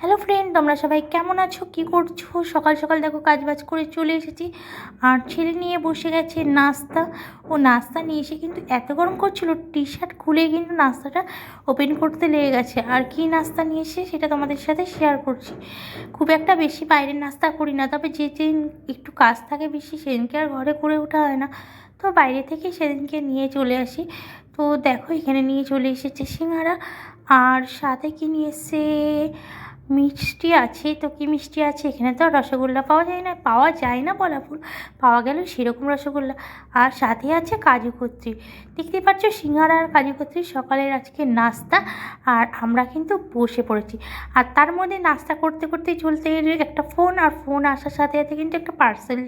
Hello friend, তোমরা সবাই কেমন আছো, কী করছো? সকাল সকাল দেখো কাজবাজ করে চলে এসেছি। আর ছেলে নিয়ে বসে গেছে নাস্তা। ও নাস্তা নিয়ে এসে কিন্তু এত গরম করছিল, টি শার্ট খুলে কিন্তু নাস্তাটা ওপেন করতে লেগে গেছে। আর কি নাস্তা নিয়ে এসে সেটা তোমাদের সাথে শেয়ার করছি। খুব একটা বেশি বাইরের নাস্তা করি না, তবে যেদিন একটু কাজ থাকে বেশি সেদিনকে আর ঘরে করে ওঠা হয় না, তো বাইরে থেকে সেদিনকে নিয়ে চলে আসি। তো দেখো এখানে নিয়ে চলে এসেছে সিঙ্গারা, আর সাথে কি নিয়ে এসে মিষ্টি আছে। তো কি মিষ্টি আছে, এখানে তো রসগোল্লা পাওয়া যায় না বলা ভুল, পাওয়া গেল সেরকম রসগোল্লা। আর সাথে আছে কাজু কতরি। দেখতে পাচ্ছ সিঙ্গারা আর কাজু কতরি সকালের আজকে নাস্তা। আর আমরা কিন্তু বসে পড়েছি। আর তার মধ্যে নাস্তা করতে করতেই চলতে একটা ফোন, আর ফোন আসার সাথে সাথে কিন্তু একটা পার্সেল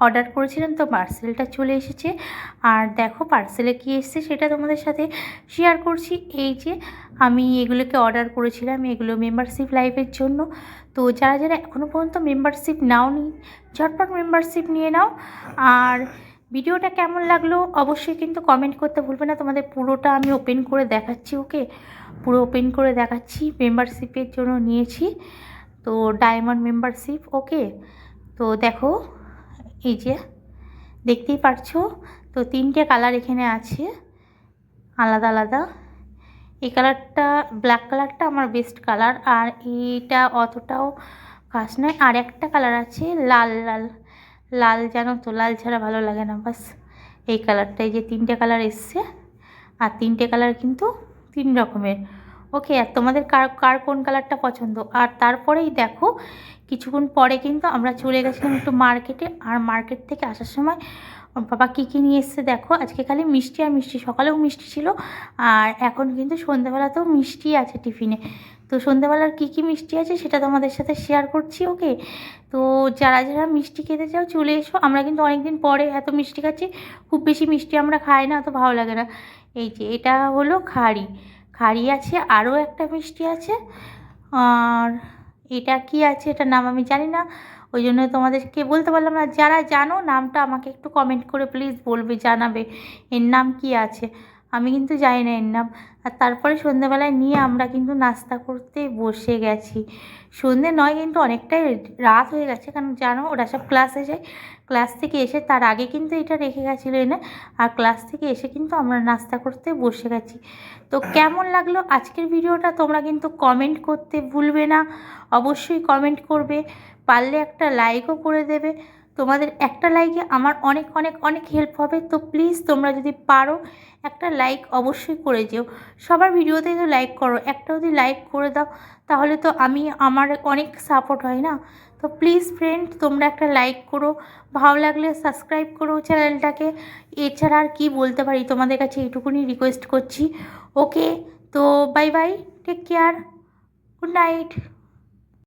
অর্ডার করেছিলাম, তো পার্সেলটা চলে এসেছে। আর দেখো পার্সেলে কী এসেছে সেটা তোমাদের সাথে শেয়ার করছি। এই যে আমি এগুলোকে অর্ডার করেছিলাম, এগুলো মেম্বারশিপ লাইভের জন্য। তো যারা যারা এখনও পর্যন্ত মেম্বারশিপ নাওনি, ঝটপট মেম্বারশিপ নিয়ে নাও। আর ভিডিওটা কেমন লাগলো অবশ্যই কিন্তু কমেন্ট করতে ভুলবে না। তোমাদের পুরোটা আমি ওপেন করে দেখাচ্ছি, ওকে, পুরো ওপেন করে দেখাচ্ছি। মেম্বারশিপের জন্য নিয়েছি, তো ডায়মন্ড মেম্বারশিপ, ওকে। তো দেখো এই যে দেখতেই পারছো, তো 3টে কালার এখানে আছে আলাদা আলাদা। এই কালারটা, ব্ল্যাক কালারটা আমার বেস্ট কালার, আর এইটা অতটাও খাস নয়। আর একটা কালার আছে লাল লাল লাল, জানো তো লাল ছাড়া ভালো লাগে না, বাস এই কালারটা। এই যে 3টে কালার এসছে, আর 3টে কালার কিন্তু 3 রকমের, ওকে। আর তোমাদের কার কার কোন কালারটা পছন্দ। আর তারপরেই দেখো কিছুক্ষণ পরে কিন্তু আমরা চলে গেছিলাম একটু মার্কেটে। আর মার্কেট থেকে আসার সময় বাবা কী কী নিয়ে এসছে দেখো। আজকে খালি মিষ্টি আর মিষ্টি, সকালেও মিষ্টি ছিল, আর এখন কিন্তু সন্ধ্যাবেলাতেও মিষ্টি আছে টিফিনে। তো সন্ধ্যাবেলার কী কী মিষ্টি আছে সেটা তোমাদের সাথে শেয়ার করছি, ওকে। তো যারা যারা মিষ্টি খেতে চাও চলে এসো। আমরা কিন্তু অনেক দিন পরে এত মিষ্টি খাচ্ছি, খুব বেশি মিষ্টি আমরা খাই না, অত ভালো লাগে না। এই যে এটা হলো খাড়ি, খাড়ি আছে, আরও একটা মিষ্টি আছে। আর এটা কি আছে, এটার নাম আমি জানি না, ওই জন্য তোমাদেরকে বলতে পারলাম না। যারা জানো নামটা আমাকে একটু কমেন্ট করে প্লিজ বলবে, জানাবে এর নাম কি আছে, আমি কিন্তু জানি না এর নাম। আর তারপরে সন্ধ্যেবেলায় নিয়ে আমরা কিন্তু নাস্তা করতে বসে গেছি। সন্ধ্যে নয় কিন্তু অনেকটাই রাত হয়ে গেছে, কারণ জানো ওরা সব ক্লাসে যায়, ক্লাস থেকে এসে তার আগে কিন্তু এটা রেখে গেছিলো এনে। আর ক্লাস থেকে এসে কিন্তু আমরা নাস্তা করতে বসে গেছি। তো কেমন লাগলো আজকের ভিডিওটা তোমরা কিন্তু কমেন্ট করতে ভুলবে না, অবশ্যই কমেন্ট করবে, পারলে একটা লাইকও করে দেবে। তোমাদের একটা লাইকে আমার অনেক অনেক অনেক হেল্প হবে। তো প্লিজ তোমরা যদি পারো একটা লাইক অবশ্যই করে যেও। সবার ভিডিওতে তো লাইক করো, একটা যদি লাইক করে দাও তাহলে তো আমার অনেক সাপোর্ট হয় না। তো প্লিজ ফ্রেন্ড তোমরা একটা লাইক করো, ভালো লাগলে সাবস্ক্রাইব করো চ্যানেলটাকে। এছাড়া আর কী বলতে পারি, তোমাদের কাছে এইটুকুনি রিকোয়েস্ট করছি, ওকে। তো bye bye, take care, good night.